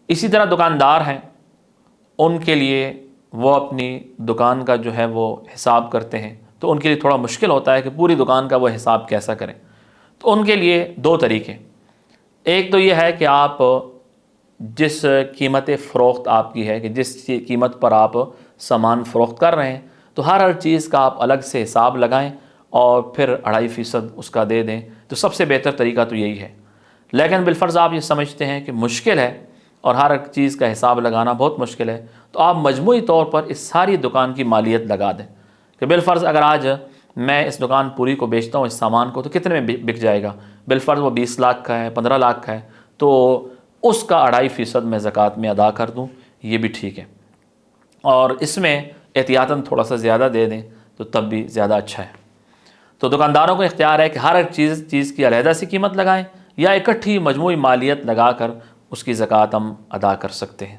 اسی طرح دکاندار ہیں، ان کے لیے وہ اپنی دکان کا جو ہے وہ حساب کرتے ہیں، تو ان کے لیے تھوڑا مشکل ہوتا ہے کہ پوری دکان کا وہ حساب کیسا کریں۔ تو ان کے لیے دو طریقے، ایک تو یہ ہے کہ آپ جس قیمت فروخت آپ کی ہے، کہ جس قیمت پر آپ سامان فروخت کر رہے ہیں، تو ہر چیز کا آپ الگ سے حساب لگائیں اور پھر 2.5% اس کا دے دیں، تو سب سے بہتر طریقہ تو یہی ہے۔ لیکن بالفرض آپ یہ سمجھتے ہیں کہ مشکل ہے اور ہر ایک چیز کا حساب لگانا بہت مشکل ہے، تو آپ مجموعی طور پر اس ساری دکان کی مالیت لگا دیں کہ بالفرض اگر آج میں اس دکان پوری کو بیچتا ہوں اس سامان کو، تو کتنے میں بک جائے گا؟ بالفرض وہ 20 لاکھ کا ہے، 15 لاکھ کا ہے، تو اس کا 2.5% میں زکوٰۃ میں ادا کر دوں، یہ بھی ٹھیک ہے۔ اور اس میں احتیاطاً تھوڑا سا زیادہ دے دیں تو تب بھی زیادہ اچھا ہے۔ تو دکانداروں کو اختیار ہے کہ ہر ایک چیز کی علیحدہ سی قیمت لگائیں یا اکٹھی مجموعی مالیت لگا کر اس کی زکوٰۃ ہم ادا کر سکتے ہیں۔